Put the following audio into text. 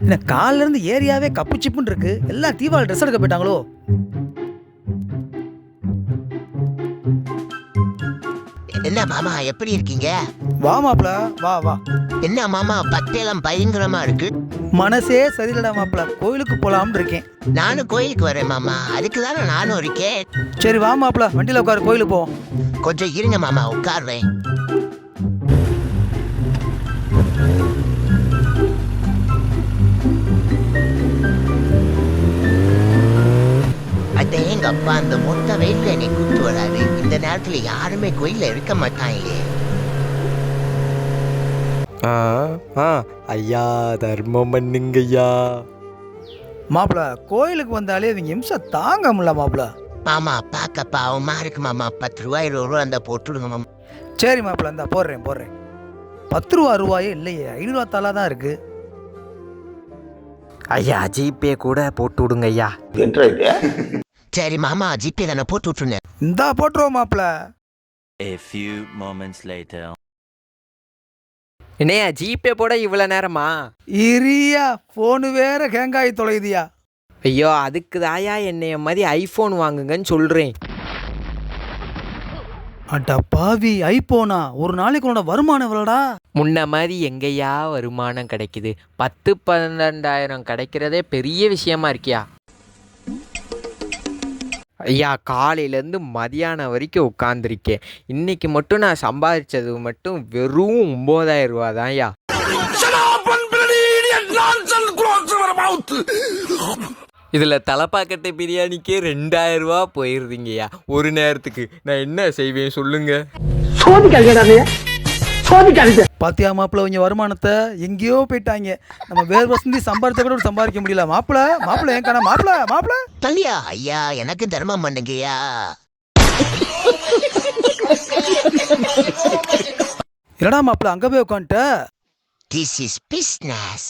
என்ன காலில இருந்து ஏரியாவே கப்பு சிப்புன்னு இருக்கு. எல்லாம் தீபாவளி ட்ரெஸ் எடுக்க போயிட்டாங்களோ? என்ன மாமா எப்படி இருக்கீங்க? வா மாப்ள, வா வா. என்ன மாமா பத்தேலம் பயங்கரமா இருக்கு. மனசே சரியில்லடா மாப்ள, கோயிலுக்கு போலாம்னு இருக்கேன். நானும் கோயிலுக்கு வரேன் மாமா, அதுக்கு தானே நானும் இருக்கேன். சரி வா மாப்ள, வண்டியில உட்காரு, கோயிலுக்கு போவோம். கொஞ்சம் இருங்க மாமா, உட்கார்றேன். அட எங்க அப்பா, அந்த மொத்த வெயிட்ல என்னை கூட்டு வராது. இந்த நேரத்துல யாருமே கோயில்ல இருக்க மாட்டாங்களே. ஐயா தர்மம் பண்ணுங்கய்யா. மாப்ள கோயிலுக்கு வந்தாலே இவங்க இம்சை தாங்க முடியல மாப்ள. மாமா பார்க்க பாவமா இருக்கு மாமா. 10 ரூபாய் 20 ரூபா அந்த போட்டுடுங்க மாமா. சரி மாப்ள, இந்தா போடுறேன். 10 ரூபாயே இல்லையே, 500 ரூபா தாளா தான் இருக்கு. ஐயா ஜிபே கூட போட்டு விடுங்க ஐயா. சரி மாமா, ஜிபே தானே போட்டு விட்டுருங்க. இந்தா போட்டுருவோம் மாப்ள. A few moments later. என்னையா ஜிபே போட இவ்வளோ நேரமா? இரியா, போனு வேற கேங்காய் தொலைதியா. ஐயோ அதுக்கு தாயா என்னைய மாதிரி ஐஃபோன் வாங்குங்கன்னு சொல்கிறேன். அட்டா பாவி, ஐபோனா? ஒரு நாளைக்கு உன்னோட வருமானம் எவ்வளோடா? முன்ன மாதிரி எங்கேயா வருமானம் கிடைக்குது? 10-12,000 கிடைக்கிறதே பெரிய விஷயமா இருக்கியா? ஐயா காலையிலேருந்து மதியானம் வரைக்கும் உட்காந்துருக்கேன். இன்னைக்கு மட்டும் நான் சம்பாதிச்சது மட்டும் வெறும் 9,000 ரூபா தான் ஐயா. இதில் தலைப்பாக்கட்டை பிரியாணிக்கே 2,000 ரூபா போயிருந்தீங்கய்யா ஒரு நேரத்துக்கு. நான் என்ன செய்வேன் சொல்லுங்க. பாத்தியா மாப்பிள்ள, இவங்க வருமானத்தை எங்கேயோ போயிட்டாங்க. நம்ம வேறு வசந்தி சம்பாதிச்ச கூட சம்பாதிக்க முடியல. மாப்பிள்ள ஏன் காணா? மாப்பிள்ள தள்ளியா ஐயா, எனக்கு தர்மம் பண்ணுங்கய்யா. என்னடா மாப்பிள்ள அங்க போய் உட்காந்துட்ட? This is business.